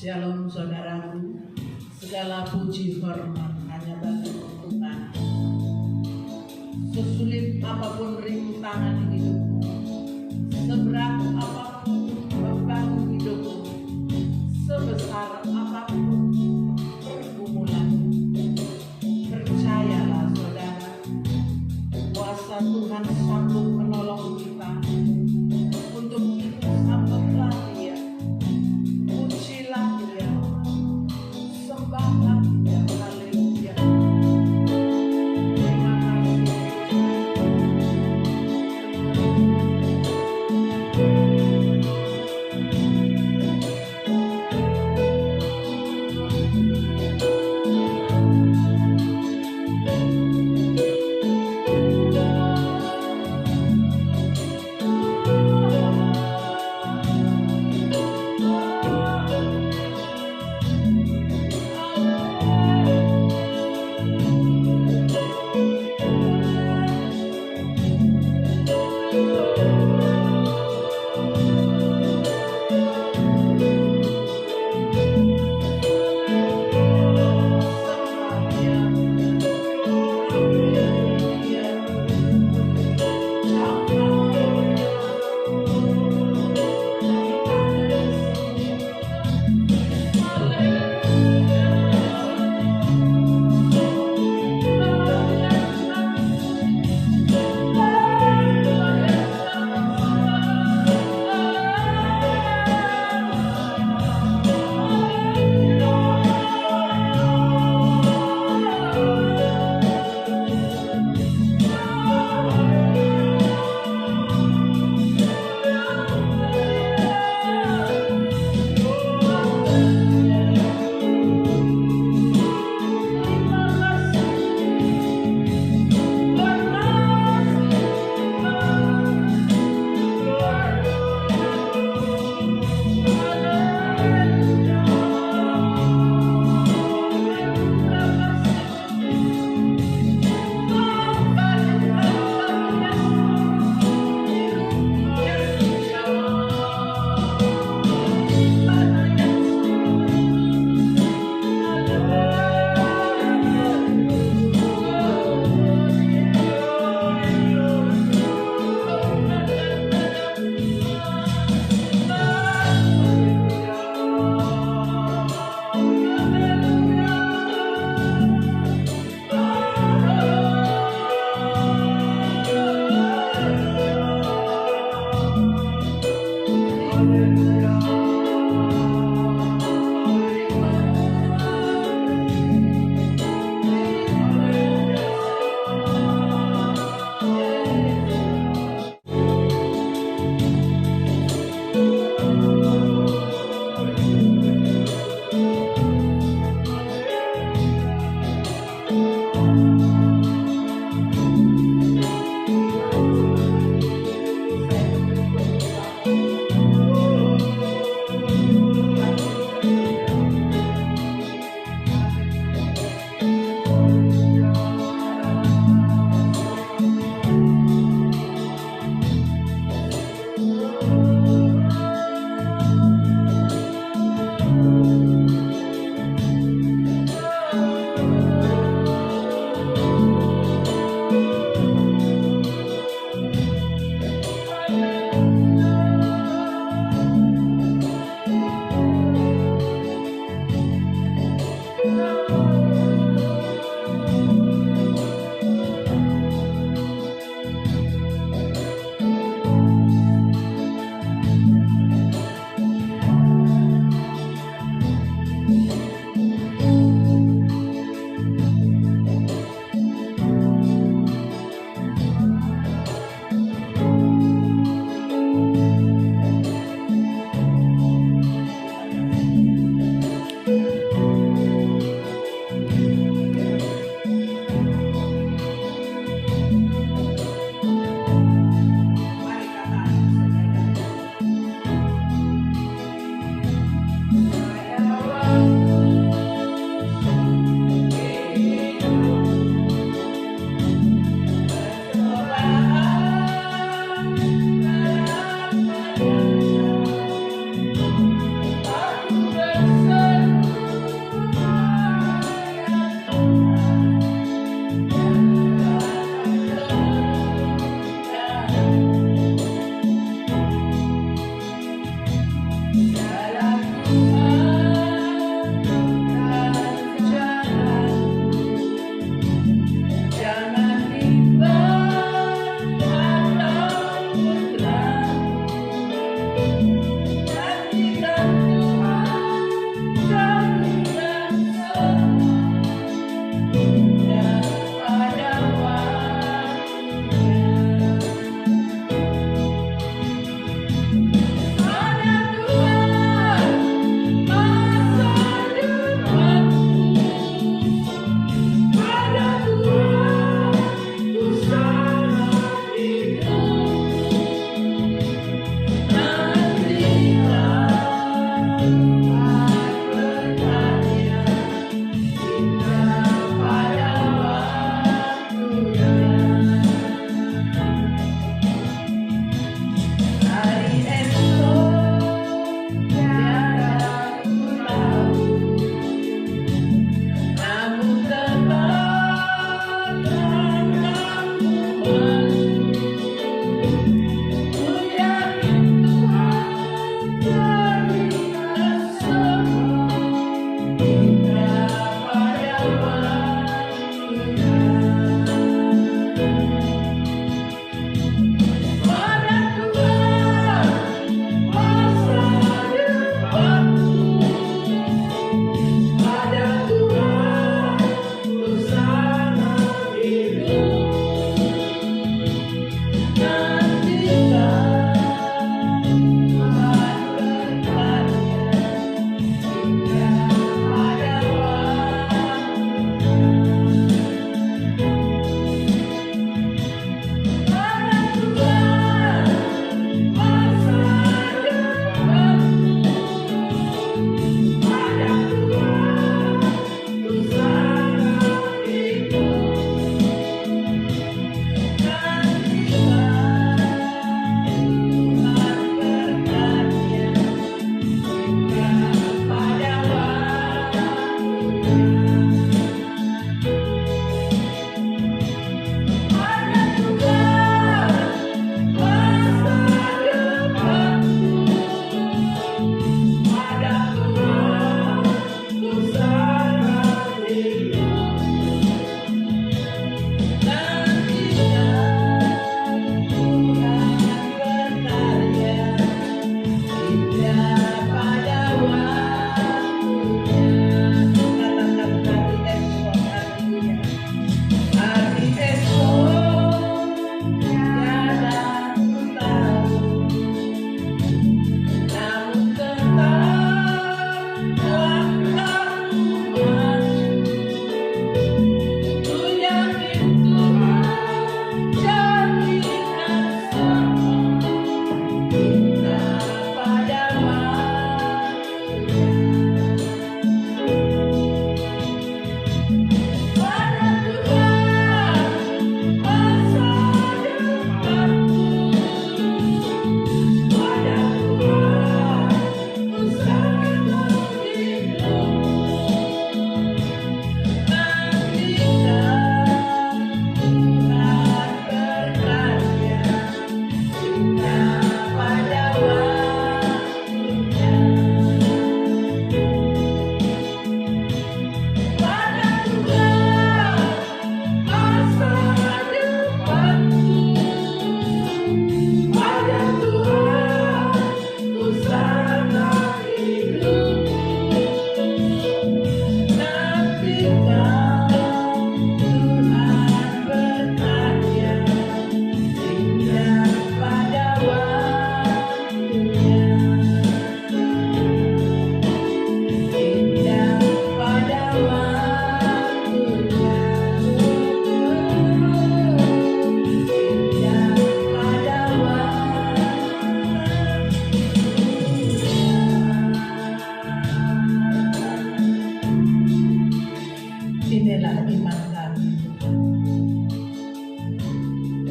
Shalom saudaraku, segala puji hormat hanya bagi Tuhan. Sesulit apapun rintangan hidupmu, seberat apapun beban hidupmu, sebesar apapun pergumulan, percayalah saudara, kuasa Tuhan sanggup menolong kita. Untuk itu sambutlah Dia, pujilah Dia, sembahlah Dia. Haleluya. Terima kasih.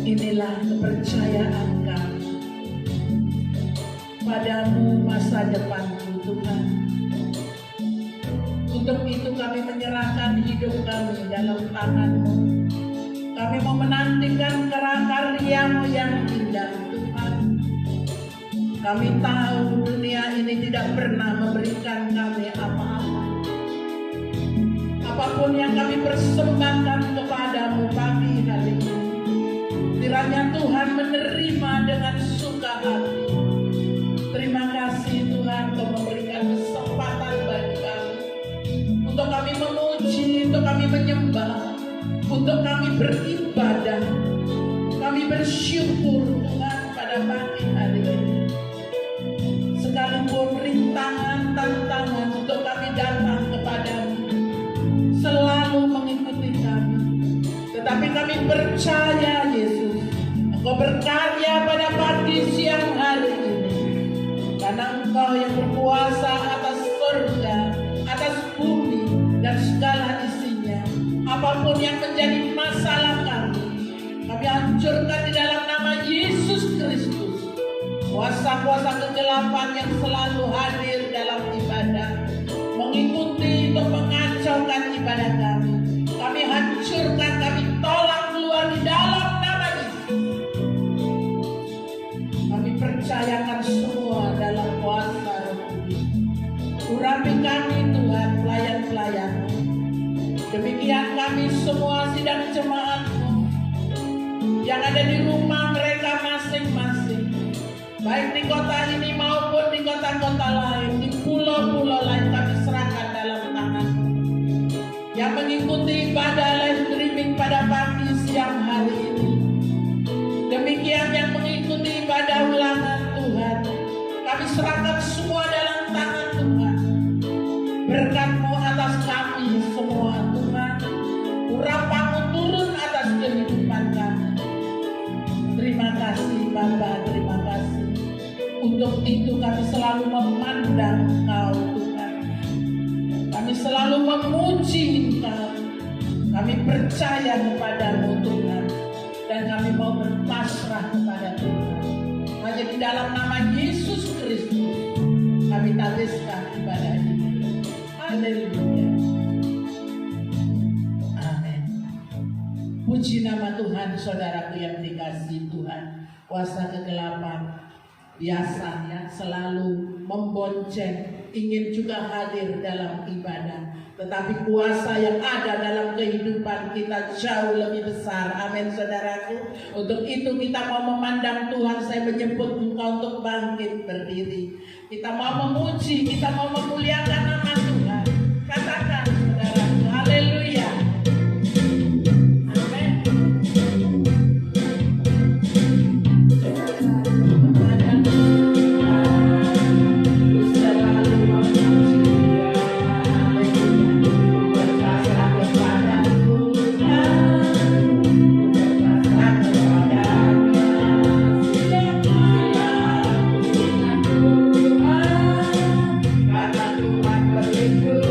Inilah kepercayaan kami padamu masa depanku Tuhan. Untuk itu kami menyerahkan hidup kami dalam tangan-Mu. Kami mau menantikan karya-karya-Mu yang indah Tuhan. Kami tahu dunia ini tidak pernah memberikan kami apa-apa. Apapun yang kami persembahkan kepadamu pagi hari ini, kiranya Tuhan menerima dengan suka hati. Terima kasih Tuhan Kau memberikan kesempatan bagi kami, untuk kami memuji, untuk kami menyembah, untuk kami beribadah. Kami bersyukur Tuhan pada pagi hari ini. Sekalipun rintangan, tantangan untuk kami datang kepadamu selalu mengikuti kami, tetapi kami percaya Yesus, Engkau berkarya pada pagi siang hari ini, karena Engkau yang berkuasa atas surga, atas bumi dan segala isinya. Apapun yang menjadi masalah kami hancurkan di dalam nama Yesus Kristus. Kuasa-kuasa kegelapan yang selalu hadir dalam ibadah, mengikuti untuk mengacaukan ibadah kami, kami hancurkan, kami tolak keluar di dalam nama Yesus. Kami percayakan semua dalam kuasa Roh Kudus. Urapi kami Tuhan, pelayan-pelayan-Mu. Demikian kami semua sidang jemaat-Mu yang ada di rumah mereka masing-masing, baik di kota ini maupun di kota-kota lain, di pulau-pulau lain, kami serahkan dalam tangan-Mu. Yang mengikuti ibadah live streaming pada pagi siang hari ini, demikian yang mengikuti ibadah ulangan Tuhan, kami serahkan semua dalam tangan Tuhan. Berkat-Mu atas kami semua Tuhan, urapan-Mu turun atas kehidupan kami. Terima kasih Bapa, terima kasih. Untuk itu kami selalu memandang Engkau Tuhan. Kami selalu memuji Engkau. Kami percaya kepada-Mu Tuhan. Dan kami mau berpasrah kepada Tuhan. Hanya di dalam nama Yesus Kristus kami tabiskan ibadah ini. Haleluya. Amin. Puji nama Tuhan, saudaraku yang dikasihi Tuhan. Kuasa kegelapan biasanya selalu membonceng, ingin juga hadir dalam ibadah. Tetapi kuasa yang ada dalam kehidupan kita jauh lebih besar. Amin saudaraku. Untuk itu kita mau memandang Tuhan. Saya menyebut engkau untuk bangkit berdiri. Kita mau memuji, kita mau memuliakan nama Tuhan. Katakan saudaraku, haleluya. Karena Tuhan berhidup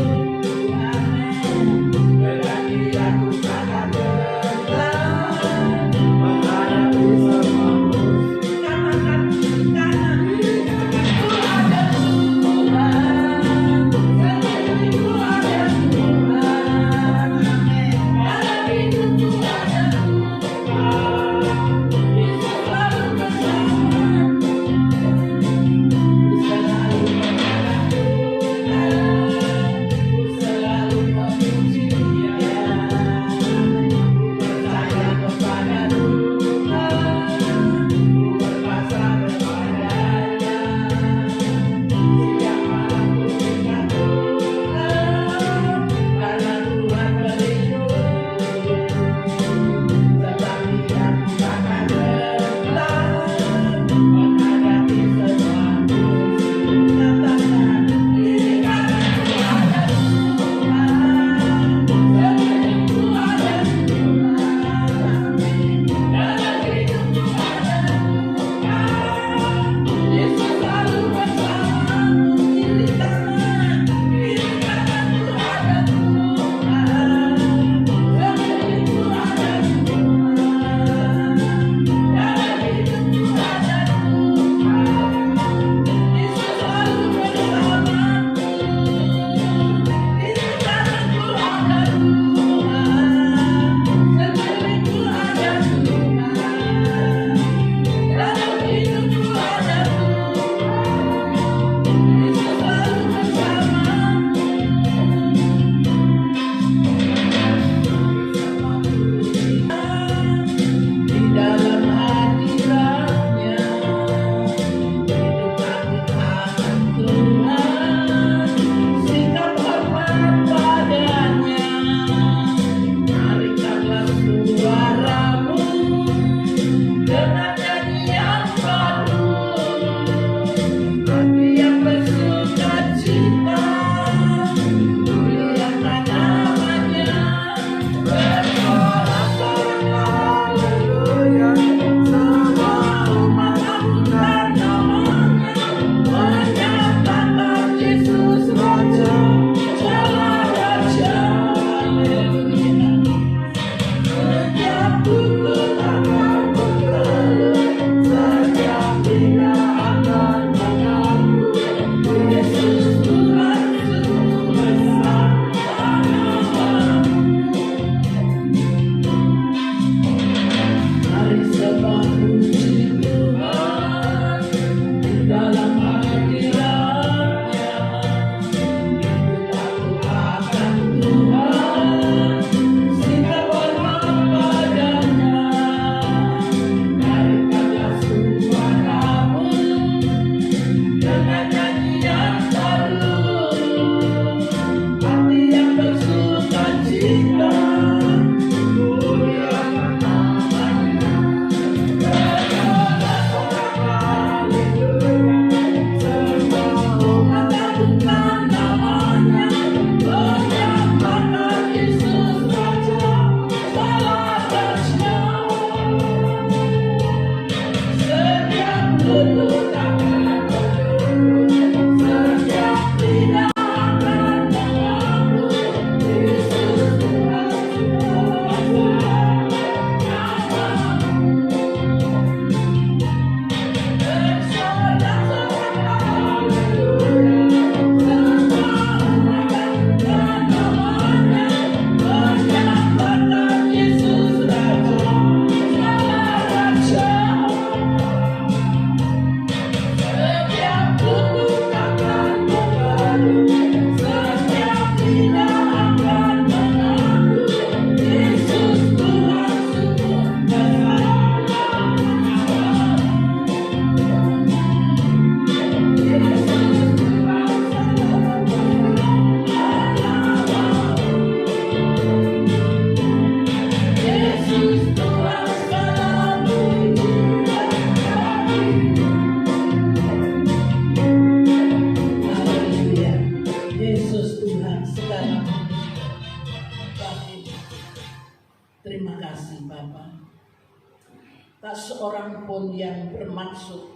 Tak seorang pun yang bermaksud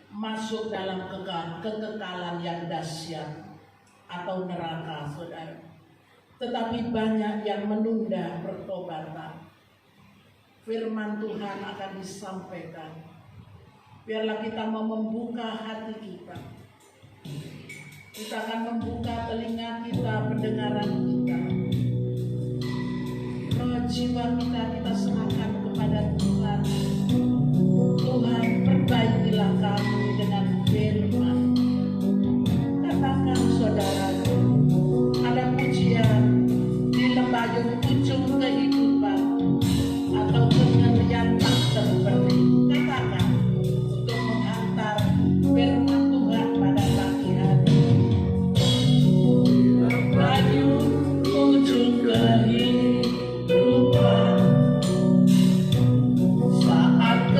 masuk dalam kekekalan yang dahsyat atau neraka, saudara. Tetapi banyak yang menunda pertobatan. Firman Tuhan akan disampaikan. Biarlah kita mau membuka hati kita. Kita akan membuka telinga kita, pendengaran kita. Roh jiwa kita serahkan kepada Tuhan. Tuhan, perbaikilah kami dengan firman. Katakan saudara, ada pujian di lembayung ujung kehidupan atau kengerian tak terberi. Katakan untuk menghantar firman Tuhan pada pagi hari. Lembayung ujung kehidupan saat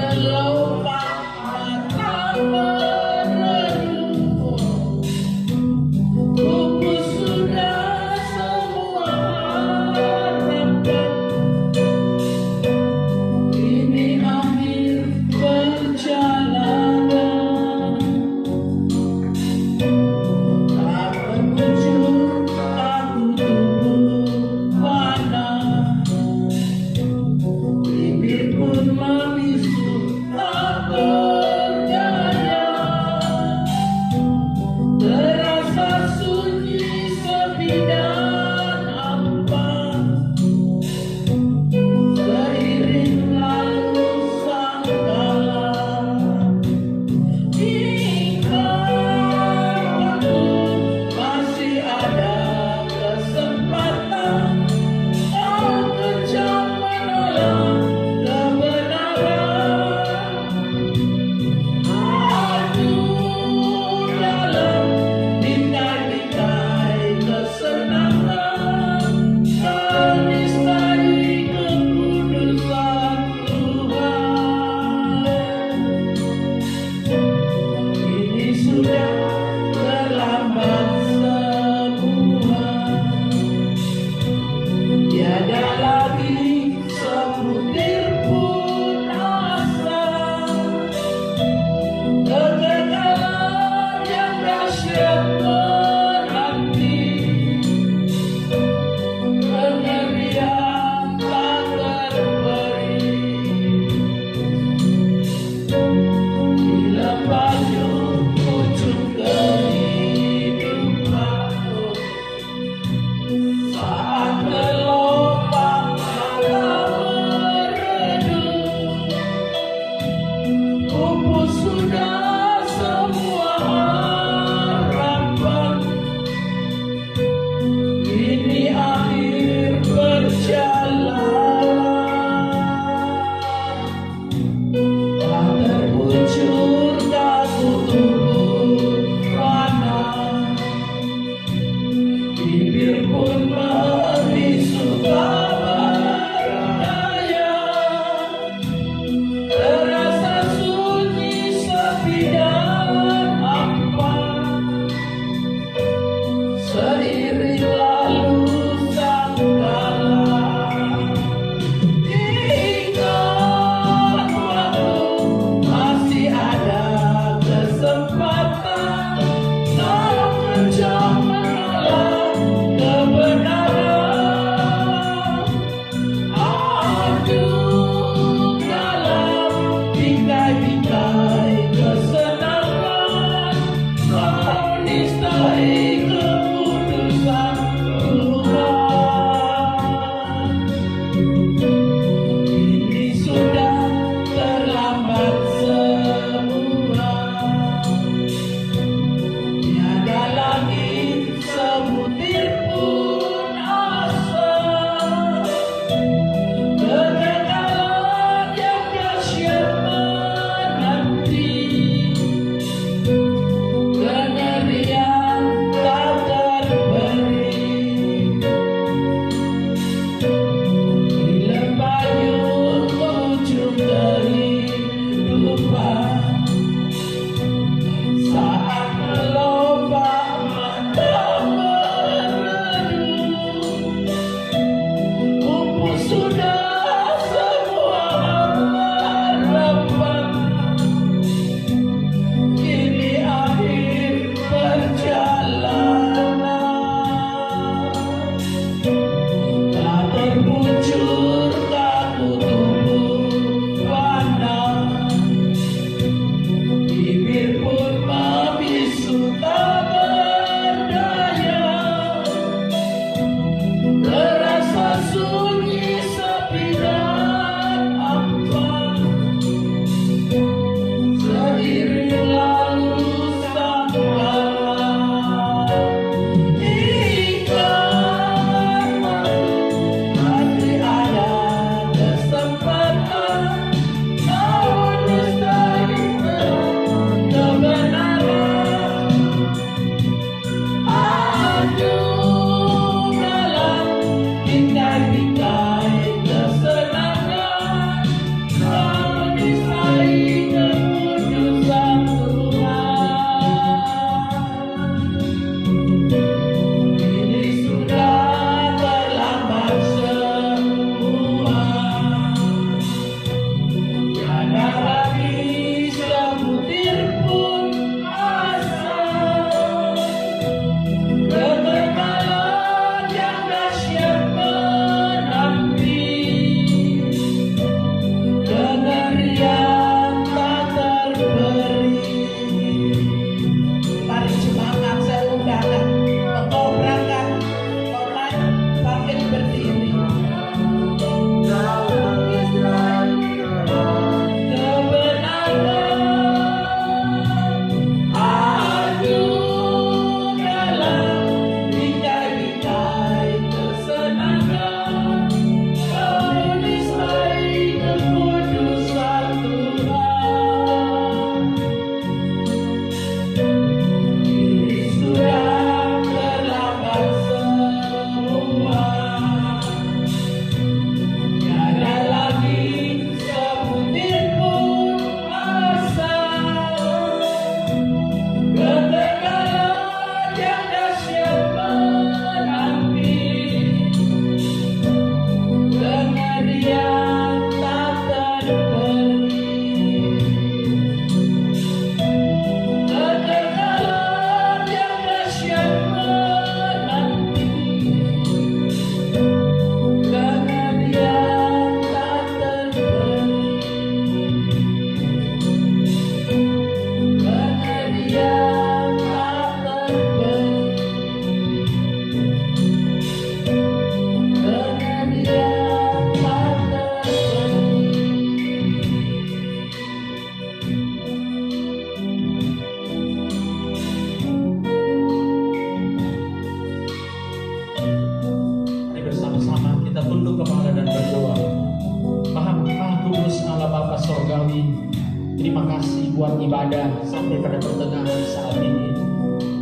Bapa Sorgawi, terima kasih buat ibadah sampai pada pertengahan saat ini.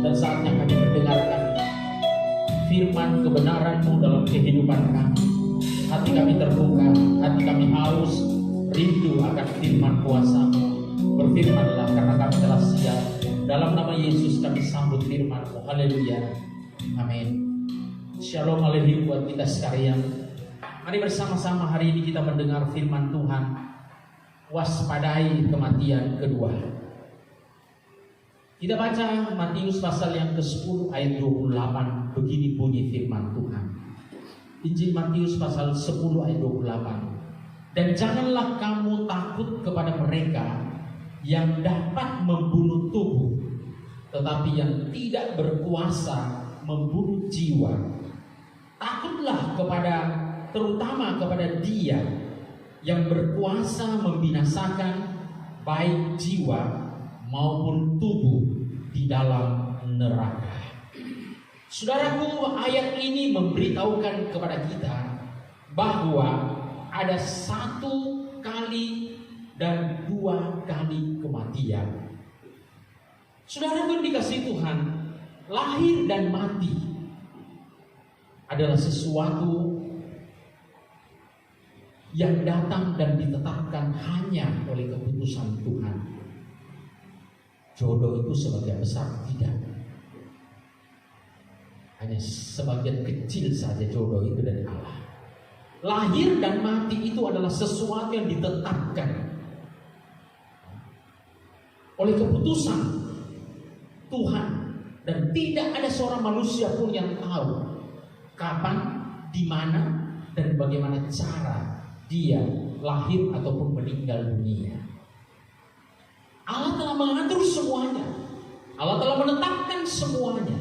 Dan saatnya kami mendengarkan firman kebenaran-Mu dalam kehidupan kami. Hati kami terbuka, hati kami haus, rindu akan firman kuasa-Mu. Berfirmanlah karena kami telah siap. Dalam nama Yesus kami sambut firman-Mu. Haleluya. Amin. Shalom Alehi buat kita sekalian. Mari bersama-sama hari ini kita mendengar firman Tuhan. Waspadai kematian kedua. Kita baca Matius pasal yang ke-10 ayat 28. Begini bunyi firman Tuhan. Injil Matius pasal 10 ayat 28. Dan janganlah kamu takut kepada mereka yang dapat membunuh tubuh, tetapi yang tidak berkuasa membunuh jiwa. Takutlah terutama kepada Dia yang berkuasa membinasakan baik jiwa maupun tubuh di dalam neraka. Saudaraku, ayat ini memberitahukan kepada kita bahwa ada 1 kali dan 2 kali kematian. Saudaraku dikasih Tuhan, lahir dan mati adalah sesuatu yang datang dan ditetapkan hanya oleh keputusan Tuhan. Jodoh itu sebagian besar tidak. Hanya sebagian kecil saja jodoh itu dari Allah. Lahir dan mati itu adalah sesuatu yang ditetapkan oleh keputusan Tuhan. Dan tidak ada seorang manusia pun yang tahu kapan, di mana, dan bagaimana cara dia lahir ataupun meninggal dunia. Allah telah mengatur semuanya. Allah telah menetapkan semuanya.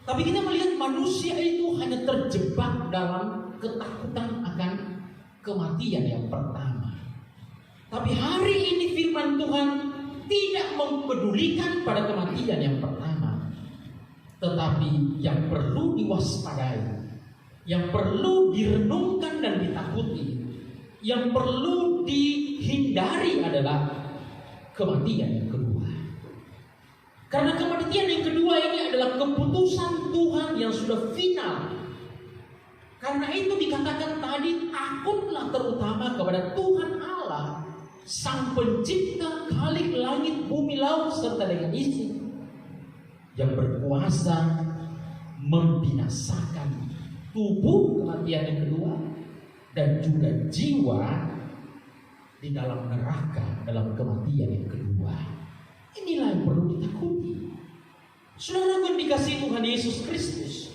Tapi kita melihat manusia itu hanya terjebak dalam ketakutan akan kematian yang pertama. Tapi hari ini firman Tuhan tidak mempedulikan pada kematian yang pertama, tetapi yang perlu diwaspadai, yang perlu direnungkan dan ditakuti, yang perlu dihindari adalah kematian yang kedua. Karena kematian yang kedua ini adalah keputusan Tuhan yang sudah final. Karena itu dikatakan tadi, takutlah terutama kepada Tuhan Allah, Sang Pencipta Khalik langit, bumi, laut serta dengan isi, yang berkuasa membinasakan tubuh, kematian yang kedua, dan juga jiwa di dalam neraka, dalam kematian yang kedua. Inilah yang perlu ditakuti. Saudara yang dikasihi Tuhan Yesus Kristus,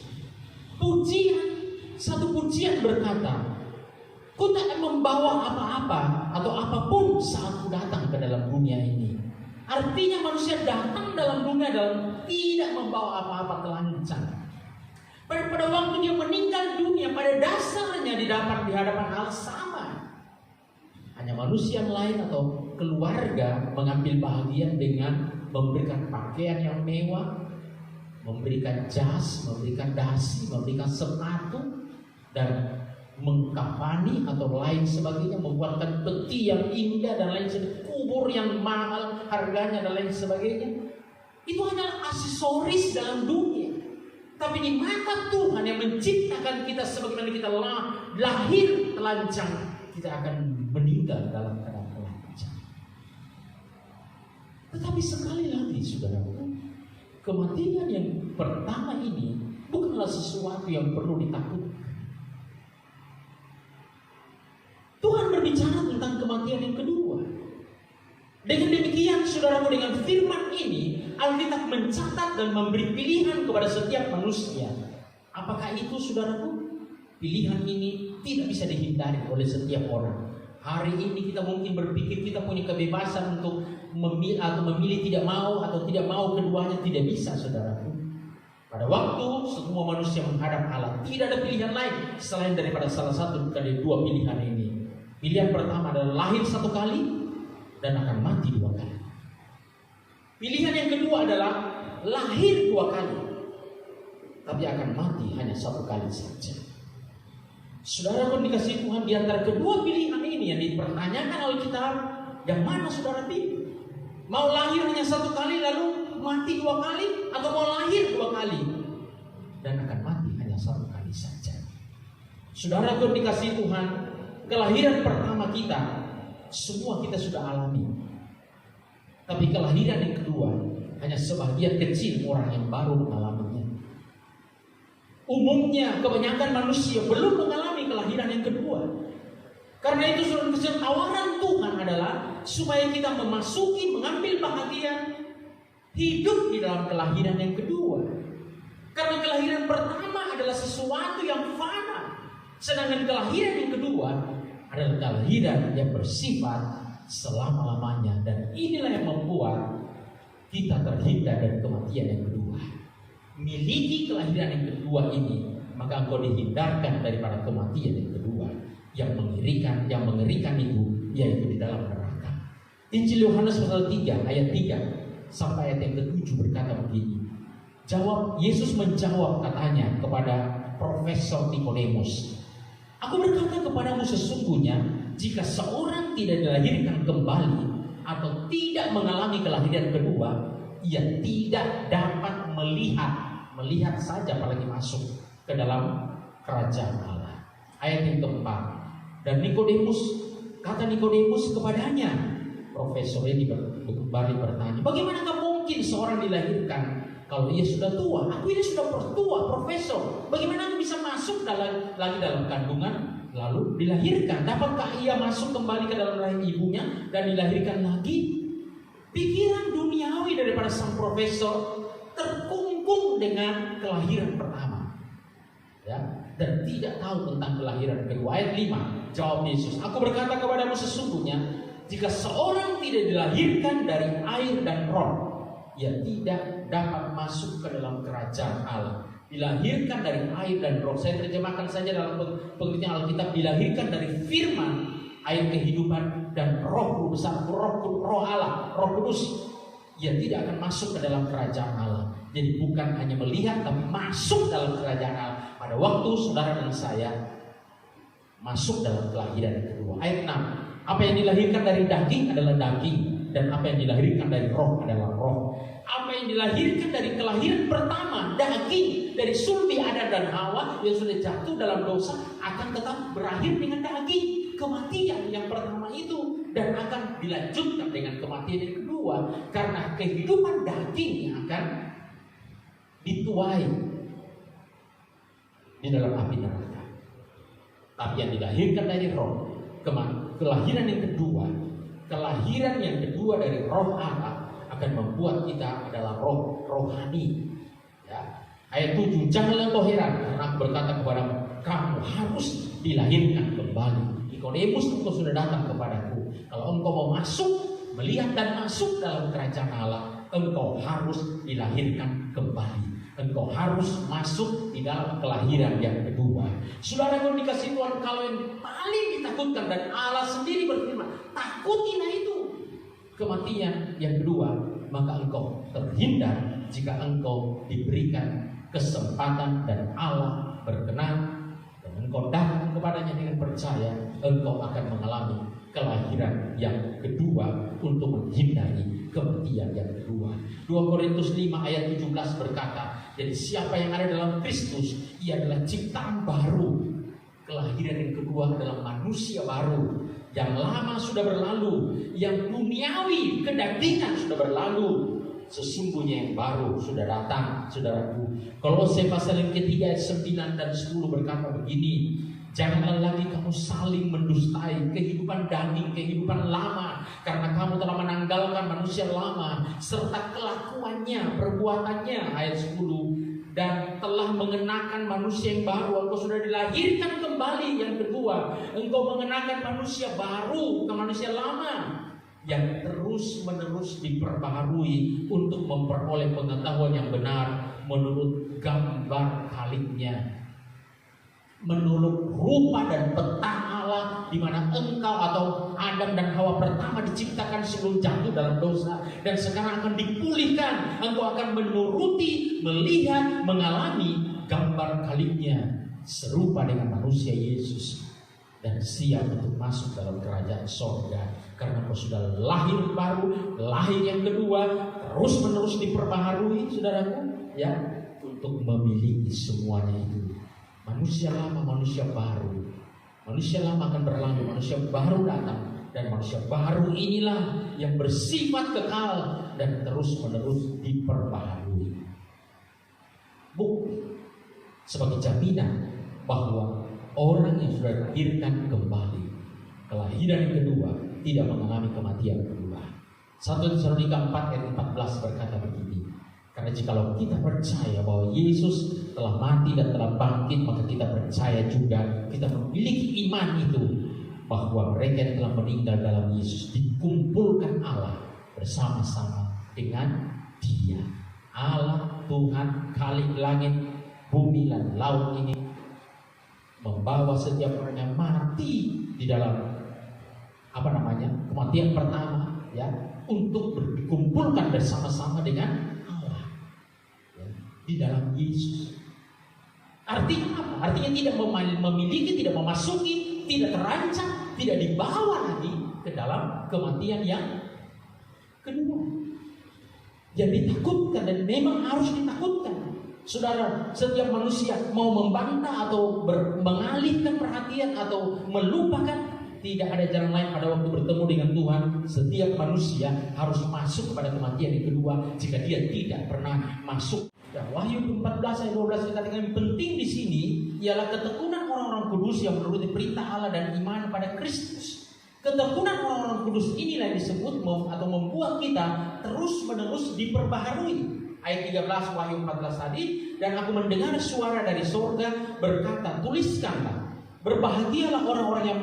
satu pujian berkata, "Ku tak membawa apa-apa atau apapun saat ku datang ke dalam dunia ini." Artinya manusia datang dalam dunia dalam tidak membawa apa-apa telancang. Pada waktu dia meninggal dunia, pada dasarnya didapat di hadapan Allah sama. Hanya manusia lain atau keluarga mengambil bahagian dengan memberikan pakaian yang mewah, memberikan jas, memberikan dasi, memberikan sepatu, dan mengkafani atau lain sebagainya, membuatkan peti yang indah dan lain sebagainya, kubur yang mahal harganya dan lain sebagainya. Itu hanyalah aksesoris dalam dunia. Tapi di mata Tuhan yang menciptakan kita sebagaimana kita lahir telanjang, kita akan meninggal dalam keadaan telanjang. Tetapi sekali lagi saudaraku, kematian yang pertama ini bukanlah sesuatu yang perlu ditakutkan. Tuhan berbicara tentang kematian yang kedua. Dengan demikian saudaraku, dengan firman ini Alkitab mencatat dan memberi pilihan kepada setiap manusia. Apakah itu saudaraku? Pilihan ini tidak bisa dihindari oleh setiap orang. Hari ini kita mungkin berpikir kita punya kebebasan untuk memilih tidak mau atau tidak mau keduanya. Tidak bisa saudaraku. Pada waktu semua manusia menghadap Allah, tidak ada pilihan lain selain daripada salah satu dari dua pilihan ini. Pilihan pertama adalah lahir satu kali dan akan mati dua kali. Pilihan yang kedua adalah lahir dua kali, tapi akan mati hanya satu kali saja. Saudara pun dikasih Tuhan, di antara kedua pilihan ini yang dipertanyakan Alkitab, yang mana saudara pilih? Mau lahir hanya satu kali lalu mati dua kali, atau mau lahir dua kali dan akan mati hanya satu kali saja? Saudara pun dikasih Tuhan, kelahiran pertama kita semua kita sudah alami. Tapi kelahiran yang kedua hanya sebagian kecil orang yang baru mengalaminya. Umumnya kebanyakan manusia belum mengalami kelahiran yang kedua. Karena itu saudara, tawaran Tuhan adalah supaya kita mengambil bahagian hidup di dalam kelahiran yang kedua. Karena kelahiran pertama adalah sesuatu yang fana, sedangkan kelahiran yang kedua adalah kelahiran yang bersifat selama-lamanya. Dan inilah yang membuat kita terhindar dari kematian yang kedua. Miliki kelahiran yang kedua ini, maka engkau dihindarkan daripada kematian yang kedua yang mengerikan itu, yaitu di dalam neraka. Injil Yohanes pasal 3 ayat 3 sampai ayat yang ke-7 berkata begini. Yesus menjawab katanya kepada Profesor Nikodemus, "Aku berkata kepadamu sesungguhnya, jika seorang tidak dilahirkan kembali atau tidak mengalami kelahiran kedua, ia tidak dapat melihat saja apalagi masuk ke dalam kerajaan Allah." Ayat yang keempat. Dan kata Nikodemus kepadanya, Profesor ini kembali bertanya, "Bagaimanakah mungkin seorang dilahirkan kalau ia sudah tua? Aku ini sudah tua, Profesor. Bagaimana aku bisa masuk lagi dalam kandungan lalu dilahirkan? Dapatkah ia masuk kembali ke dalam rahim ibunya dan dilahirkan lagi?" Pikiran duniawi daripada sang profesor terkungkung dengan kelahiran pertama, ya, dan tidak tahu tentang kelahiran kedua. Ayat 5, jawab Yesus, "Aku berkata kepadamu sesungguhnya, jika seorang tidak dilahirkan dari air dan roh, ia tidak dapat masuk ke dalam kerajaan Allah." Dilahirkan dari air dan roh, saya terjemahkan saja dalam pengertian Alkitab, dilahirkan dari firman, air kehidupan, dan roh besar, roh Allah, roh kudus. Ia tidak akan masuk ke dalam kerajaan Allah. Jadi bukan hanya melihat, tapi masuk dalam kerajaan Allah. Pada waktu saudara dan saya masuk dalam kelahiran yang kedua. Ayat 6, apa yang dilahirkan dari daging adalah daging, dan apa yang dilahirkan dari roh adalah roh. Apa yang dilahirkan dari kelahiran pertama, daging, dari sulbi Adam dan Hawa yang sudah jatuh dalam dosa, akan tetap berakhir dengan daging, kematian yang pertama itu, dan akan dilanjutkan dengan kematian yang kedua, karena kehidupan daging yang akan dituai di dalam api neraka. Tapi yang dilahirkan dari roh, kelahiran yang kedua dari roh Allah akan membuat kita adalah rohani. Ya. Ayat 7, "Janganlah engkau heran, karena aku berkata kepadamu, kamu harus dilahirkan kembali." Nikodemus, engkau sudah datang kepadaku. Kalau engkau mau melihat dan masuk dalam kerajaan Allah, engkau harus dilahirkan kembali. Engkau harus masuk di dalam kelahiran yang kedua. Saudara yang dikasih Tuhan, kalau yang paling ditakutkan, dan Allah sendiri berfirman, takutilah itu, kematian yang kedua, maka engkau terhindar jika engkau diberikan kesempatan dan Allah berkenan dan engkau datang kepadanya dengan percaya, engkau akan mengalami kelahiran yang kedua untuk menghindari kematian yang kedua. 2 Korintus 5 ayat 17 berkata, jadi siapa yang ada dalam Kristus, ia adalah ciptaan baru. Kelahiran yang kedua adalah manusia baru. Yang lama sudah berlalu, yang duniawi, kedagingan sudah berlalu. Sesungguhnya yang baru sudah datang, saudaraku. Kolose pasal yang ketiga ayat 9 dan 10 berkata begini, janganlah lagi kamu saling mendustai kehidupan daging, kehidupan lama, karena kamu telah menanggalkan manusia lama serta kelakuannya, perbuatannya, ayat 10, dan telah mengenakan manusia yang baru. Engkau sudah dilahirkan kembali yang kedua. Engkau mengenakan manusia baru, bukan manusia lama, yang terus menerus diperbaharui untuk memperoleh pengetahuan yang benar menurut gambar Khaliknya, menurut rupa dan peta Allah, di mana engkau atau Adam dan Hawa pertama diciptakan sebelum jatuh dalam dosa, dan sekarang akan dipulihkan. Engkau akan menuruti, melihat, mengalami gambar Khaliknya, serupa dengan manusia Yesus dan siap untuk masuk dalam kerajaan sorga. Karena kau sudah lahir baru, lahir yang kedua, terus menerus diperbaharui, saudaraku, ya, untuk memiliki semuanya itu. Manusia lama, manusia baru. Manusia lama akan berlalu, manusia baru datang, dan manusia baru inilah yang bersifat kekal dan terus menerus diperbaharui. Bukti sebagai jaminan bahwa orang yang sudah dilahirkan kembali, kelahiran yang kedua, tidak mengalami kematian kedua. 1 Tesalonika 4 ayat 14 berkata begini, karena jikalau kita percaya bahwa Yesus telah mati dan telah bangkit, maka kita percaya juga, kita memiliki iman itu, bahwa mereka yang telah meninggal dalam Yesus dikumpulkan Allah bersama-sama dengan Dia. Allah Tuhan Khalik langit, bumi dan laut ini membawa setiap orang yang mati di dalam kematian pertama, ya, untuk dikumpulkan bersama-sama dengan Allah, ya, di dalam Yesus. Artinya apa? Artinya tidak memiliki, tidak memasuki, tidak terancam, tidak dibawa lagi ke dalam kematian yang kedua. Yang ditakutkan, dan memang harus ditakutkan. Saudara, setiap manusia mau membantah atau mengalihkan perhatian atau melupakan, tidak ada jalan lain pada waktu bertemu dengan Tuhan. Setiap manusia harus masuk kepada kematian yang kedua jika dia tidak pernah masuk. Ya, Wahyu 14 ayat 12 dikatakan yang penting di sini ialah ketekunan orang-orang kudus yang menuruti perintah Allah dan iman pada Kristus. Ketekunan orang-orang kudus inilah yang disebut atau membuat kita terus-menerus diperbaharui. Ayat 13 Wahyu 14 tadi, dan aku mendengar suara dari surga berkata, tuliskanlah, berbahagialah orang-orang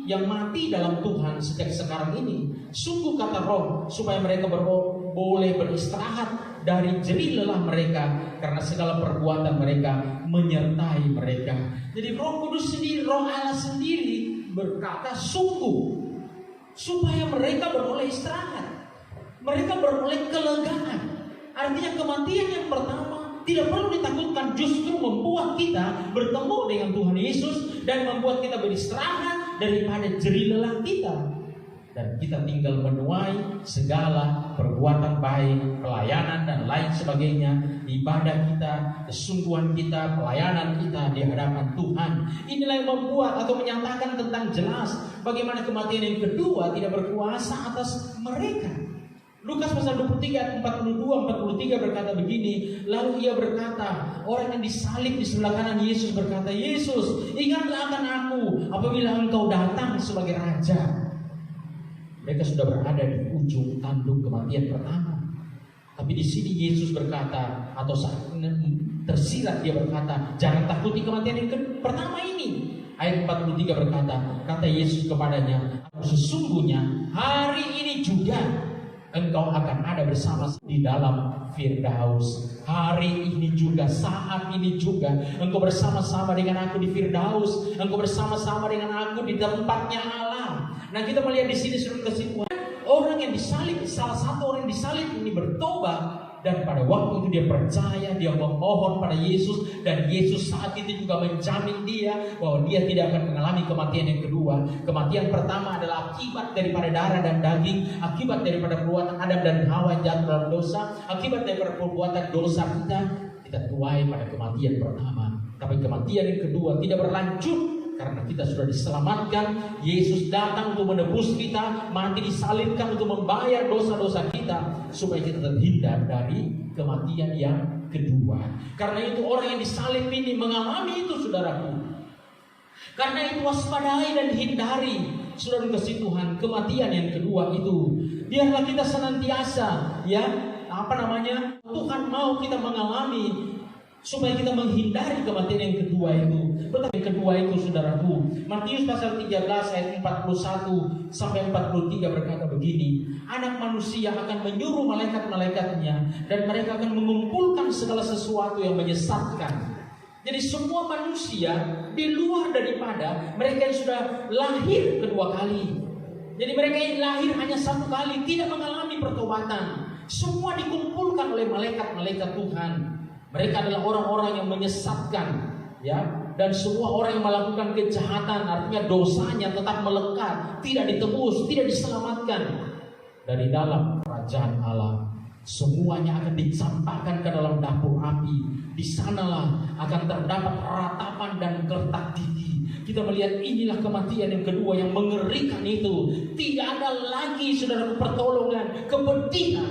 yang mati dalam Tuhan sejak sekarang ini. Sungguh kata Roh, supaya mereka boleh beristirahat dari jerih lelah mereka, karena segala perbuatan mereka menyertai mereka. Jadi Roh Kudus sendiri, Roh Allah sendiri berkata sungguh, supaya mereka beroleh istirahat, mereka beroleh kelegaan. Artinya kematian yang pertama tidak perlu ditakutkan, justru membuat kita bertemu dengan Tuhan Yesus dan membuat kita beristirahat daripada jerih lelah kita. Dan kita tinggal menuai segala perbuatan baik, pelayanan dan lain sebagainya, ibadah kita, kesungguhan kita, pelayanan kita di hadapan Tuhan. Inilah yang membuat atau menyatakan tentang jelas bagaimana kematian yang kedua tidak berkuasa atas mereka. Lukas pasal 23 ayat 42-43 berkata begini, lalu ia berkata, orang yang disalib di sebelah kanan Yesus berkata, Yesus, ingatlah akan aku apabila engkau datang sebagai Raja. Mereka sudah berada di ujung tanduk kematian pertama. Tapi di sini Yesus berkata, atau saat tersirat dia berkata, jangan takuti kematian yang pertama ini. Ayat 43 berkata, kata Yesus kepadanya, sesungguhnya hari ini juga engkau akan ada bersama di dalam Firdaus. Hari ini juga, saat ini juga, engkau bersama-sama dengan aku di Firdaus. Engkau bersama-sama dengan aku di tempatnya Allah. Nah, kita melihat di sini sudah kesimpulan. Orang yang disalib, salah satu orang yang disalib ini bertobat. Dan pada waktu itu dia percaya, dia memohon pada Yesus. Dan Yesus saat itu juga menjamin dia bahwa dia tidak akan mengalami kematian yang kedua. Kematian pertama adalah akibat daripada darah dan daging, akibat daripada perbuatan Adam dan Hawa yang jatuh dalam dosa, akibat daripada perbuatan dosa kita tuai pada kematian pertama. Tapi kematian yang kedua tidak berlanjut, karena kita sudah diselamatkan. Yesus datang untuk menebus kita, mati disalibkan untuk membayar dosa-dosa kita, supaya kita terhindar dari kematian yang kedua. Karena itu orang yang disalib ini mengalami itu, saudaraku. Karena itu waspadai dan hindari, saudara kasih Tuhan, kematian yang kedua itu. Biarlah kita senantiasa, Tuhan mau kita mengalami, supaya kita menghindari kematian yang kedua itu. Betul, yang kedua itu, saudaraku, Matius pasal 13 ayat 41 sampai 43 berkata begini, anak manusia akan menyuruh malaikat-malaikatnya, dan mereka akan mengumpulkan segala sesuatu yang menyesatkan. Jadi semua manusia di luar daripada mereka yang sudah lahir kedua kali. Jadi mereka yang lahir hanya satu kali tidak mengalami pertobatan. Semua dikumpulkan oleh malaikat-malaikat Tuhan. Mereka adalah orang-orang yang menyesatkan, ya, dan semua orang yang melakukan kejahatan, artinya dosanya tetap melekat, tidak ditebus, tidak diselamatkan dari dalam kerajaan Allah. Semuanya akan dicampakkan ke dalam dapur api. Di sanalah akan terdapat ratapan dan gertak gigi. Kita melihat inilah kematian yang kedua yang mengerikan itu. Tidak ada lagi, saudara, pertolongan, kepedihan.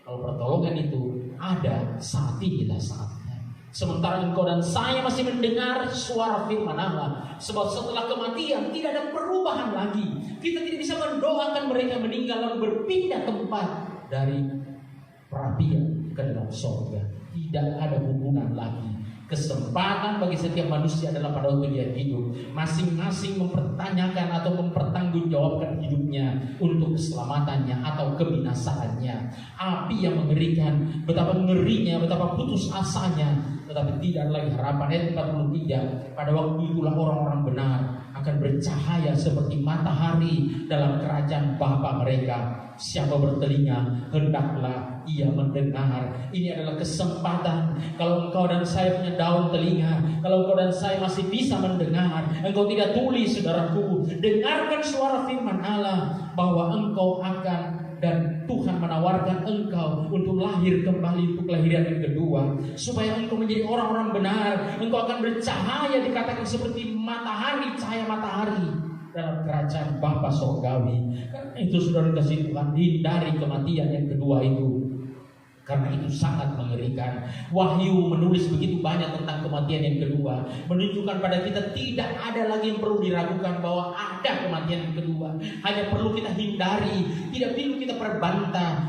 Kalau pertolongan itu ada, saat inilah saatnya. Sementara engkau dan saya masih mendengar suara firman Allah. Sebab setelah kematian tidak ada perubahan lagi. Kita tidak bisa mendoakan mereka meninggal lalu berpindah tempat dari perapian ke dalam surga. Tidak ada hubungan lagi. Kesempatan bagi setiap manusia adalah pada waktu dia hidup, masing-masing mempertanyakan atau mempertanggungjawabkan hidupnya untuk keselamatannya atau kebinasaannya. Api yang mengerikan, betapa ngerinya, betapa putus asanya, tetapi tidak lagi harapan. Ayat 43, pada waktu itulah orang-orang benar akan bercahaya seperti matahari dalam kerajaan Bapa mereka. Siapa bertelinga, hendaklah ia mendengar. Ini adalah kesempatan. Kalau engkau dan saya punya daun telinga, kalau engkau dan saya masih bisa mendengar, engkau tidak tuli, saudaraku, dengarkan suara firman Allah bahwa engkau akan, dan Tuhan menawarkan engkau untuk lahir kembali, untuk kelahiran yang kedua, supaya engkau menjadi orang-orang benar. Engkau akan bercahaya, dikatakan seperti matahari, cahaya matahari dalam kerajaan Bapa Surgawi. Karena itu, saudara kasih Tuhan, hindari kematian yang kedua itu, karena itu sangat mengerikan. Wahyu menulis begitu banyak tentang kematian yang kedua, menunjukkan pada kita tidak ada lagi yang perlu diragukan bahwa ada kematian yang kedua. Hanya perlu kita hindari, tidak perlu kita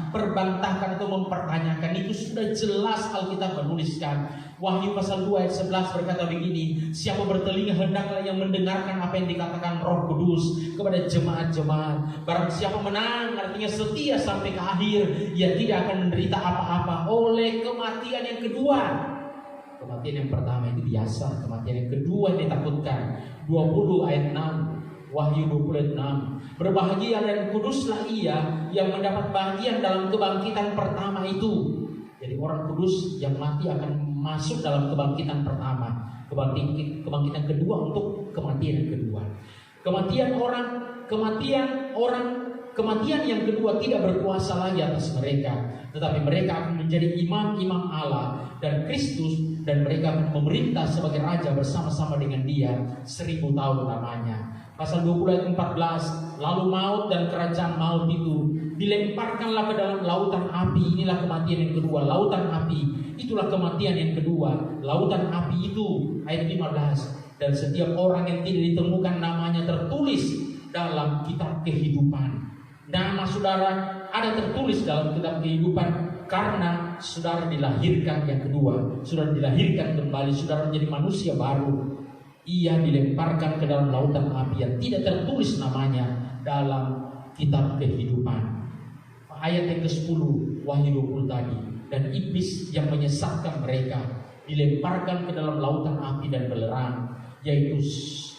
perbantahkan atau mempertanyakan. Itu sudah jelas Alkitab menuliskan. Wahyu pasal 2 ayat 11 berkata begini, siapa bertelinga hendaklah yang mendengarkan apa yang dikatakan Roh Kudus kepada jemaat-jemaat. Barang siapa menang, artinya setia sampai ke akhir, ia tidak akan menderita apa-apa oleh kematian yang kedua. Kematian yang pertama itu biasa, kematian yang kedua yang ditakutkan. 20 ayat 6, Wahyu 20 ayat 6, berbahagia dan kuduslah ia yang mendapat bagian dalam kebangkitan pertama itu. Jadi orang kudus yang mati akan masuk dalam kebangkitan pertama, kebangkitan kedua untuk kematian yang kedua. Kematian yang kedua tidak berkuasa lagi atas mereka, tetapi mereka akan menjadi imam-imam Allah dan Kristus, dan mereka akan memerintah sebagai raja bersama-sama dengan Dia 1000 tahun lamanya. Pasal 20 ayat 14, lalu maut dan kerajaan maut itu dilemparkanlah ke dalam lautan api. Inilah kematian yang kedua, lautan api. Itulah kematian yang kedua, lautan api itu. Ayat 15, dan setiap orang yang tidak ditemukan namanya tertulis dalam kitab kehidupan. Nama saudara ada tertulis dalam kitab kehidupan karena saudara dilahirkan yang kedua, saudara dilahirkan kembali, saudara menjadi manusia baru. Ia dilemparkan ke dalam lautan api yang tidak tertulis namanya dalam kitab kehidupan. Ayat yang ke-10 Wahyu 20 tadi, dan iblis yang menyesatkan mereka dilemparkan ke dalam lautan api dan belerang, yaitu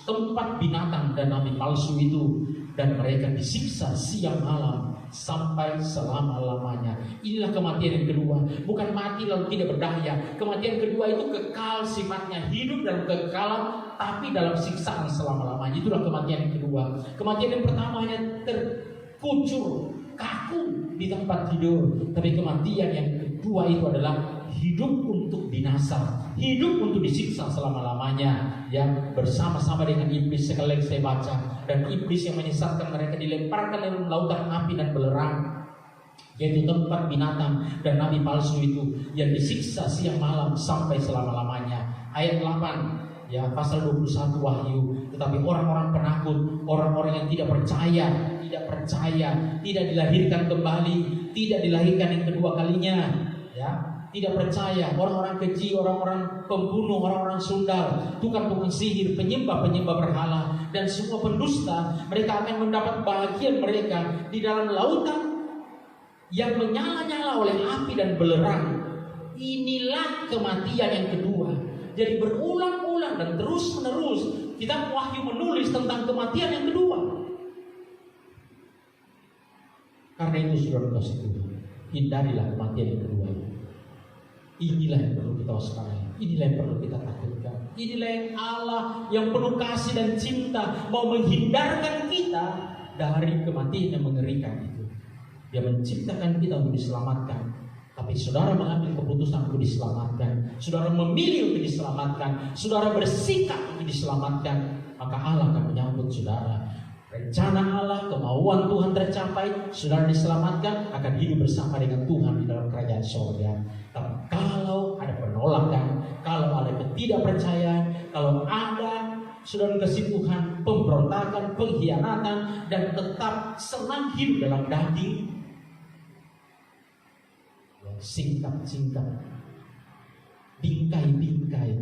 tempat binatang dan nabi palsu itu, dan mereka disiksa siang malam sampai selama-lamanya. Inilah kematian yang kedua, bukan mati lalu tidak berdaya. Kematian kedua itu kekal sifatnya, hidup dalam kekekalan, tapi dalam siksaan selama-lamanya. Itulah kematian yang kedua. Kematian yang pertama hanya terkucur, kaku di tempat tidur, tapi kematian yang kedua itu adalah hidup untuk binasa, hidup untuk disiksa selama-lamanya, yang bersama-sama dengan iblis. Sekali lagi saya baca, dan iblis yang menyesatkan mereka dilemparkan dalam lautan api dan belerang, yaitu tempat binatang dan nabi palsu itu, yang disiksa siang malam sampai selama-lamanya. Ayat 8, ya, pasal 21 Wahyu. Tetapi orang-orang penakut, orang-orang yang tidak percaya, tidak dilahirkan kembali, tidak dilahirkan yang kedua kalinya, ya, tidak percaya, orang-orang keji, orang-orang pembunuh, orang-orang sundal, tukang-tukang sihir, penyembah-penyembah berhala, dan semua pendusta, mereka akan mendapat bagian mereka di dalam lautan yang menyala-nyala oleh api dan belerang. Inilah kematian yang kedua. Jadi berulang-ulang dan terus-menerus kitab Wahyu menulis tentang kematian yang kedua. Karena itu saudara-saudara, hindarilah kematian yang kedua. Inilah yang perlu kita waspadai. Inilah yang perlu kita takutkan. Inilah yang Allah yang penuh kasih dan cinta mau menghindarkan kita dari kematian yang mengerikan itu. Dia menciptakan kita untuk diselamatkan. Tapi saudara mengambil keputusan untuk diselamatkan, saudara memilih untuk diselamatkan, saudara bersikap untuk diselamatkan, maka Allah akan menyambut saudara. Rencana Allah, kemauan Tuhan tercapai, saudara diselamatkan, akan hidup bersama dengan Tuhan di dalam kerajaan surga. Tapi kalau ada penolakan, kalau ada ketidakpercayaan, kalau ada saudara kasih Tuhan pemberontakan, pengkhianatan, dan tetap senang hidup dalam daging, singkat-singkat, bingkai-bingkai,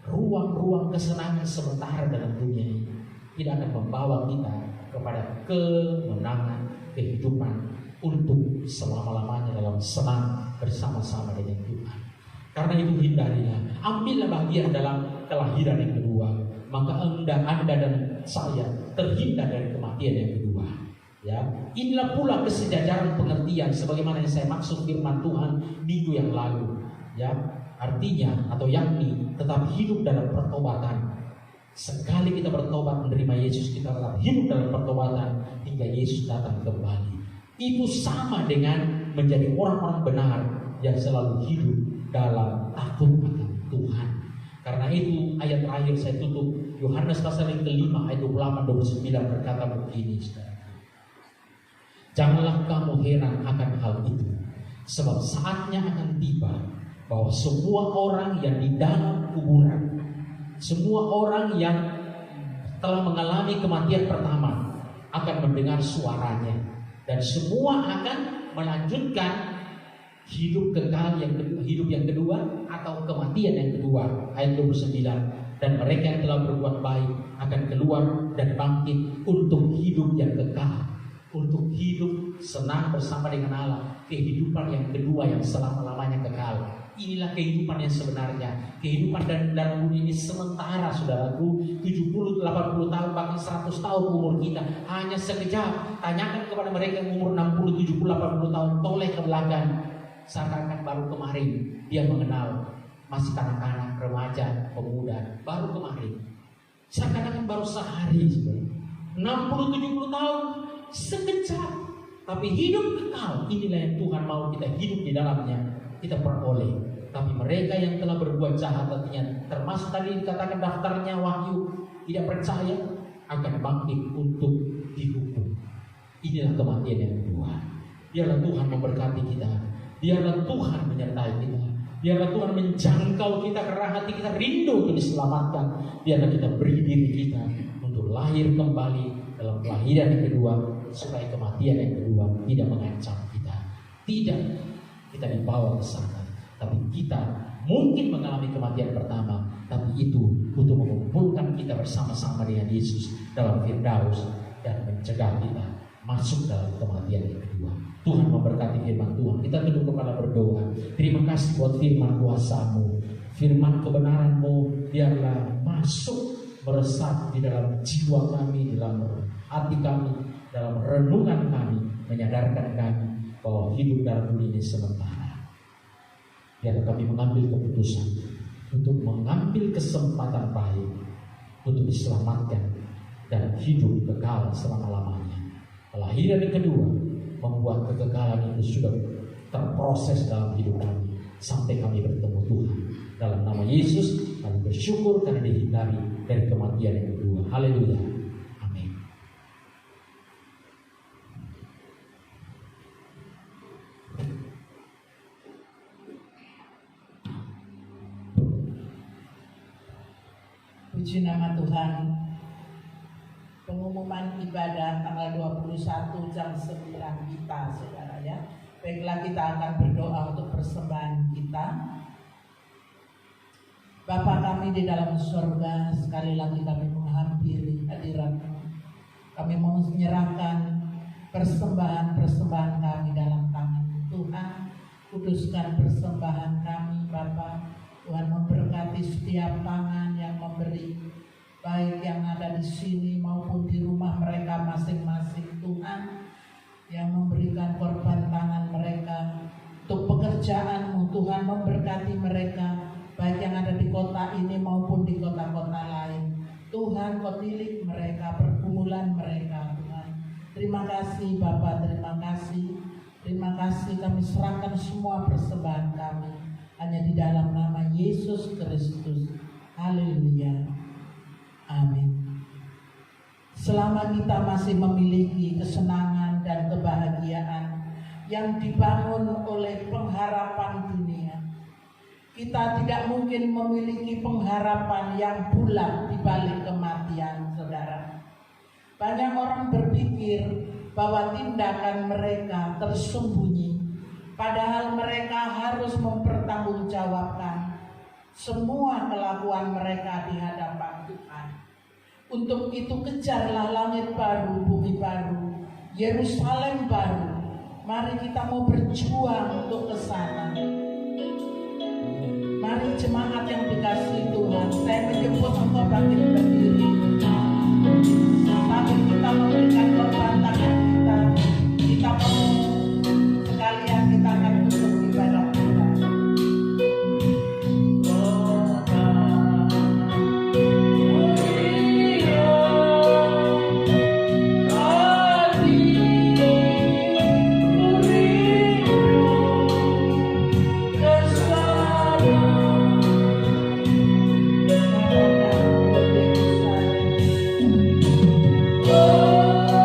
ruang-ruang kesenangan sementara dalam dunia ini tidak akan membawa kita kepada kemenangan kehidupan untuk selama-lamanya dalam senang bersama-sama dengan Tuhan. Karena itu hindarilah, ambillah bagian dalam kelahiran yang kedua, maka Anda dan saya terhindar dari kematian yang kedua. Ya, inilah pula kesejajaran pengertian sebagaimana yang saya maksud firman Tuhan minggu yang lalu. Ya, artinya atau yakni tetap hidup dalam pertobatan. Sekali kita bertobat menerima Yesus, kita tetap hidup dalam pertobatan hingga Yesus datang kembali. Itu sama dengan menjadi orang-orang benar yang selalu hidup dalam takut akan Tuhan. Karena itu ayat terakhir saya tutup, Yohanes pasal yang kelima ayat 28-29 berkata begini, saudara. Janganlah kamu heran akan hal itu, sebab saatnya akan tiba bahwa semua orang yang di dalam kuburan, semua orang yang telah mengalami kematian pertama akan mendengar suaranya, dan semua akan melanjutkan hidup kekal yang kedua, hidup yang kedua atau kematian yang kedua. Ayat 29, dan mereka yang telah berbuat baik akan keluar dan bangkit untuk hidup yang kekal, untuk hidup senang bersama dengan Allah, kehidupan yang kedua yang selama-lamanya kekal. Inilah kehidupan yang sebenarnya. Kehidupan dalam dunia ini sementara, saudaraku. 70, 80 tahun, bahkan 100 tahun umur kita hanya sekejap. Tanyakan kepada mereka yang umur 60, 70, 80 tahun, toleh ke belakang, seakan-akan baru kemarin dia mengenal, masih kanak-kanak, remaja, pemuda, baru kemarin. Seakan-akan baru sehari, 60, 70 tahun sekejap, tapi hidup kekal. Inilah yang Tuhan mau kita hidup di dalamnya, kita peroleh. Tapi mereka yang telah berbuat jahat, artinya termasuk tadi dikatakan daftarnya Wahyu, tidak percaya, akan bangkit untuk dihukum. Inilah kematian yang kedua. Biarlah Tuhan memberkati kita, biarlah Tuhan menyertai kita, biarlah Tuhan menjangkau kita karena hati kita rindu untuk diselamatkan. Biarlah kita beri diri kita untuk lahir kembali dalam kelahiran yang kedua, supaya kematian yang kedua tidak mengancam kita, tidak kita dibawa ke sana. Tapi kita mungkin mengalami kematian pertama, tapi itu untuk mengumpulkan kita bersama-sama dengan Yesus dalam Firdaus dan mencegah kita masuk dalam kematian yang kedua. Tuhan memberkati firman Tuhan. Kita tunduk kepala berdoa. Terima kasih buat firman kuasa-Mu, firman kebenaran-Mu. Biarlah masuk meresap di dalam jiwa kami, dalam hati kami, dalam renungan kami, menyadarkan kami bahwa hidup dalam dunia ini sementara. Biarlah kami mengambil keputusan untuk mengambil kesempatan baik untuk diselamatkan dan hidup kekal selama-lamanya. Kelahiran yang kedua membuat kekekalan itu sudah terproses dalam hidup kami sampai kami bertemu Tuhan. Dalam nama Yesus kami bersyukur karena dihindari dari kematian yang kedua. Haleluya. Amin. Puji nama Tuhan. Pengumuman ibadah tanggal 21 jam 9 kita, saudara ya. Baiklah, kita akan berdoa untuk persembahan kita. Bapa kami di dalam surga, sekali lagi kami menghampiri hadirat-Mu. Kami mau menyerahkan persembahan-persembahan kami dalam tangan Tuhan. Kuduskan persembahan kami, Bapa. Tuhan memberkati setiap tangan yang memberi, baik yang ada di sini maupun di rumah mereka masing-masing. Tuhan yang memberikan korban tangan mereka untuk pekerjaan-Mu, Tuhan memberkati mereka baik yang ada di kota ini maupun di kota-kota lain. Tuhan, Kau tilik mereka, pergumulan mereka, Tuhan. Terima kasih Bapa, terima kasih. Terima kasih, kami serahkan semua persembahan kami hanya di dalam nama Yesus Kristus. Haleluya. Amin. Selama kita masih memiliki kesenangan dan kebahagiaan yang dibangun oleh pengharapan dunia, kita tidak mungkin memiliki pengharapan yang bulat di balik kematian, saudara. Banyak orang berpikir bahwa tindakan mereka tersembunyi, padahal mereka harus mempertanggungjawabkan semua kelakuan mereka di hadapan Tuhan. Untuk itu kejarlah langit baru, bumi baru, Yerusalem baru. Mari kita mau berjuang untuk ke sana. Mari jemaat yang dikasihi Tuhan, saya menjemput engkau bangkit berdiri. Sambil kita memberikan korban tangan kita mau sekalian kita akan tutup ibadah kita. Oh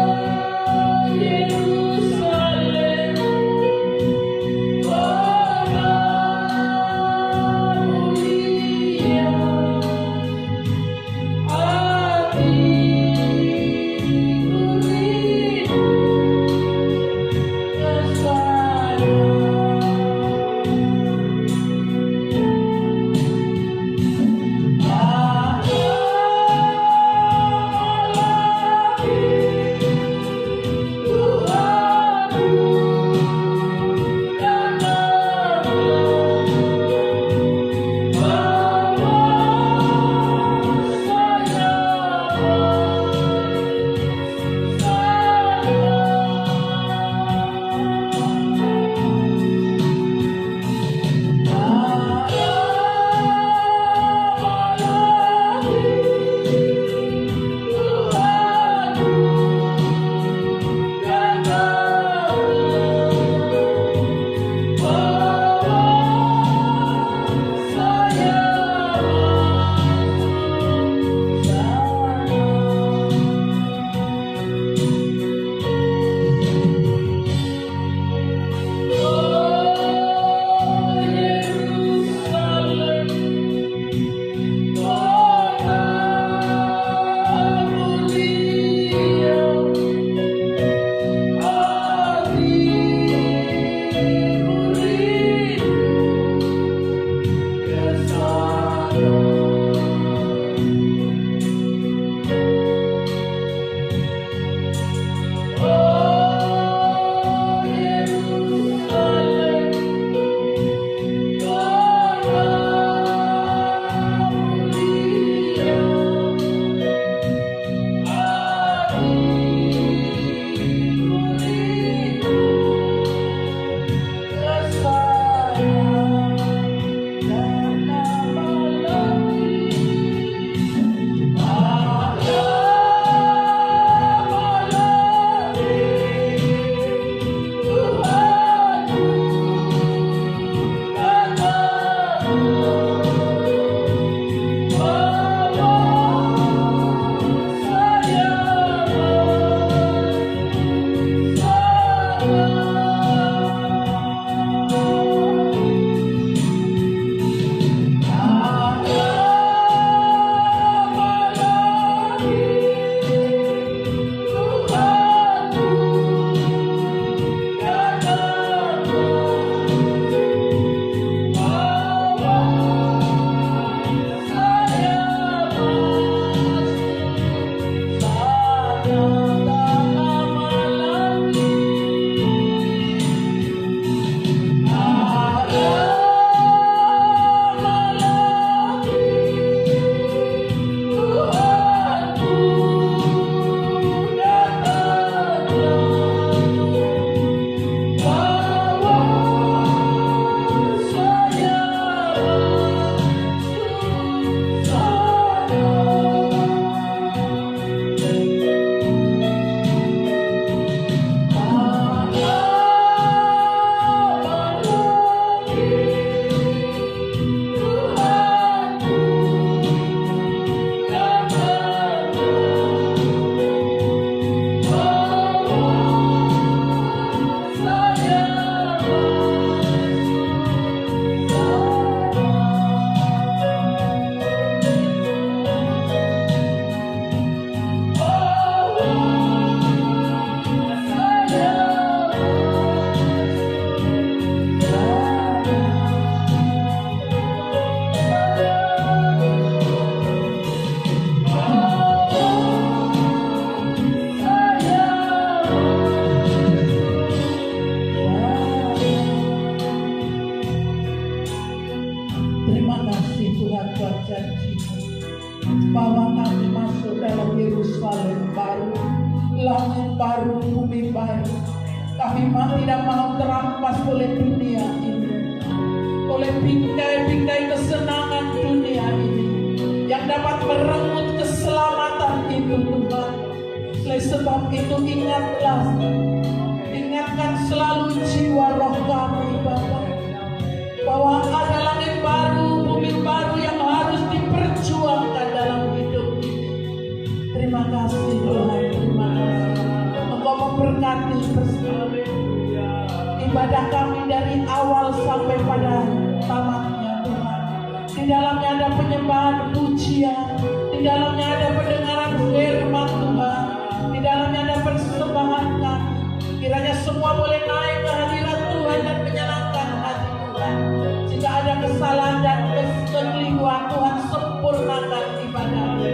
Kami tidak mau terampas oleh dunia ini, oleh bingkai-bingkai kesenangan dunia ini yang dapat merenggut keselamatan itu, Tuhan. Oleh sebab itu ingatkan selalu jiwa roh kami, Bapa, bahwa ada langit baru, bumi baru yang harus diperjuangkan dalam hidup ini. Terima kasih Tuhan, terima kasih. Engkau memberkati ibadah kami dari awal sampai pada tamatnya, Tuhan. Di dalamnya ada penyembahan pujian, di dalamnya ada pendengaran firman Tuhan, di dalamnya ada persembahan kami. Kiranya semua boleh naik ke hadirat Tuhan dan menyenangkan hati Tuhan. Jika ada kesalahan dan kekeliruan, Tuhan sempurnakan ibadah ini.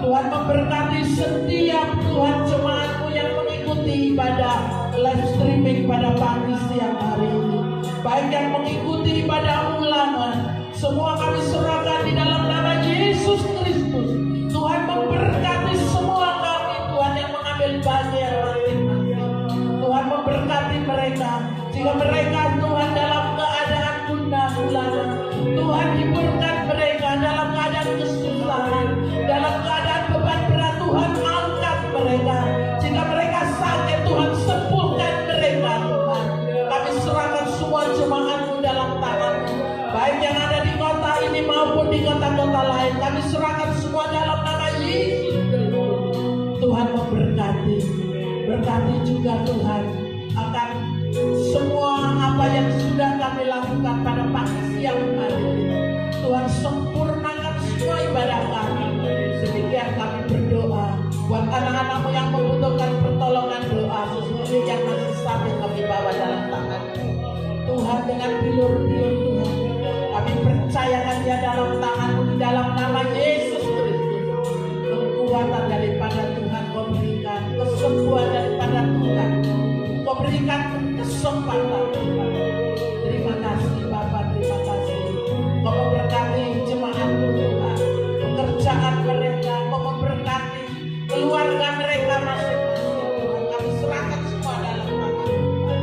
Tuhan memberkati setiap Tuhan jemaat-Mu yang mengikuti ibadah live streaming pada pagi siang hari ini, baik yang mengikuti ibadah ulangan, semua kami serahkan di dalam nama Yesus Kristus. Tuhan memberkati semua kami, Tuhan, yang mengambil bagian masing-masing. Tuhan memberkati mereka, jika mereka Tuhan dalam keadaan gundah gulana, Tuhan hiburkan mereka dalam keadaan kesusahan, dalam keadaan beban berat, Tuhan angkat mereka. Jika mereka sakit, Tuhan sembuhkan mereka, Tuhan. Kami serahkan semua jemaat-Mu dalam tangan-Mu, baik yang ada di kota ini maupun di kota-kota lain. Kami serahkan semua dalam nama Yesus Kristus. Tuhan memberkati, berkati juga Tuhan akan semua apa yang sudah kami lakukan pada pagi siang hari ini. Tuhan sempurnakan semua ibadah kami. Demikian kami berdoa buat anak-anak-Mu yang membutuhkan pertolongan doa, sesuatu yang masih sakit kami bawa dalam tangan Tuhan. Dengan bilur-bilur Tuhan, kami percayakan dia dalam tangan-Mu, di dalam nama Yesus Kristus. Kekuatan daripada Tuhan Kau berikan, kesembuhan daripada Tuhan Kau berikan, kesempatan Tuhan. Terima kasih Bapa, terima kasih. Kau memberkati jemaat-Mu Tuhan, pekerjaan mereka, Kau memberkati keluarga mereka masing-masing Tuhan. Kami serahkan semua dalam tangan Tuhan.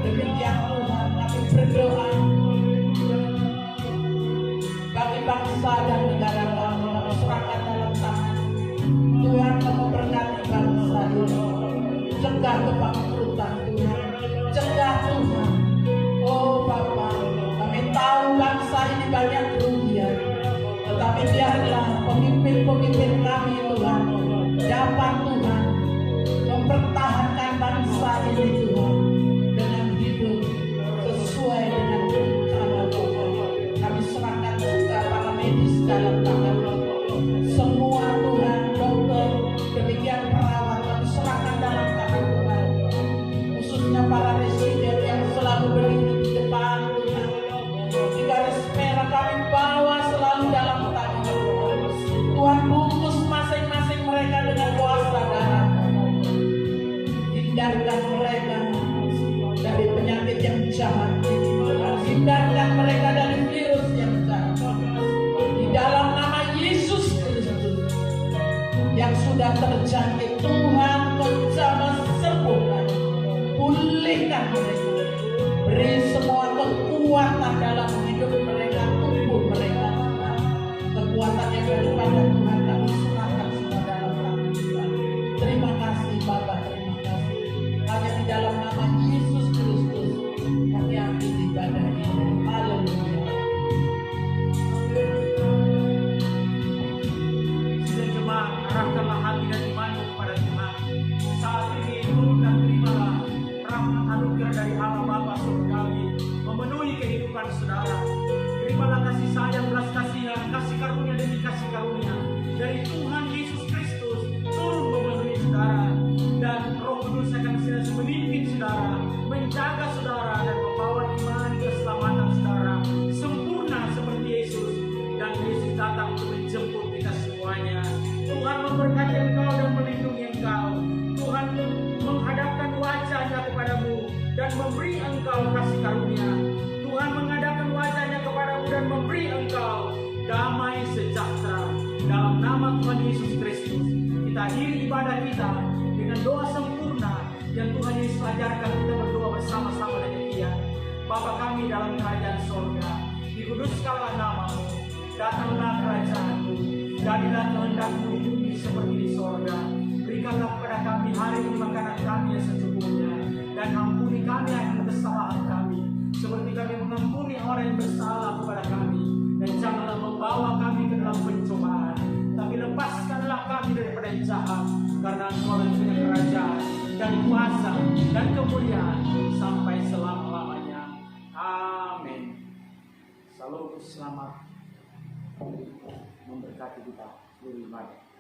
Demikian Tuhan kami berdoa bagi bangsa dan negara kami. Kami serahkan dalam tangan Tuhan. Kau memberkati bangsa ini, cegah kebangkrutan Tuhan, cegah Tuhan. Oh Bapa, kami tahu bangsa ini banyak kerugian, tetapi biarlah pemimpin-pemimpin kami Tuhan dapat Tuhan mempertahankan bangsa ini Tuhan dengan hidup sesuai dengan rencana Tuhan. Kami serahkan juga para medis dalam tangan semua Tuhan, dokter, demikian perawat, kami serahkan dalam tangan Tuhan, khususnya para residen yang selalu berdiri di depan Tuhan. Di garis merah kami bawa selalu dalam tangan Tuhan. Tuhan bungkus masing-masing mereka dengan kuasa darah. Hindarkan mereka dari penyakit yang jahat. Hindarkan mereka dari virus yang jahat. Di dalam nama Yesus Kristus yang sudah terjangkit, Tuhan Kau jamah sembuhkan, pulihkan mereka, beri semua kekuatan dalam hidup mereka, tubuh mereka, kekuatan yang daripada Tuhan kami serahkan semua dalam tangan Tuhan. Terima kasih Bapa, terima kasih. Hanya di dalam nama Yesus Kristus kami akhiri ibadah ini. Haleluya. Sudah jemaat, arahkanlah hati dan imanmu kepada Tuhan. Saat ini turun dan terimalah rahmat anugerah dari Allah Bapa surgawi memenuhi kehidupan saudara. Terimalah kasih sayang, belas kasihan, kasih karunia demi kasih karunia dari Tuhan Yesus Kristus turun memenuhi saudara, dan Roh Kudus akan senantiasa memimpin saudara, menjaga saudara, dan membawa iman keselamatan saudara sempurna seperti Yesus. Dan Yesus datang untuk menjemput kita semuanya. Tuhan memberkati engkau dan melindungi engkau. Tuhan menghadapkan wajahnya kepadamu dan memberi engkau kasih karunia. Tuhan menghadapkan wajahnya kepadamu dan memberi engkau damai sejahtera. Dalam nama Tuhan Yesus Kristus, kita akhiri ibadah kita dengan doa sempurna yang Tuhan Yesus ajarkan kami dalam kerajaan sorga. Dikuduskanlah namamu, datanglah kerajaanmu, jadilah kehendakmu di bumi seperti di sorga. Berikanlah kepada kami hari ini makanan kami yang secukupnya, dan ampuni kami akan kesalahan kami, seperti kami mengampuni orang yang bersalah kepada kami. Dan janganlah membawa kami ke dalam pencobaan, tapi lepaskanlah kami daripada yang jahat, karena Engkau yang punya kerajaan dan kuasa dan kemuliaan sampai selama-lamanya. Amin. Salam selamat memberkati kita seluruh ibadah.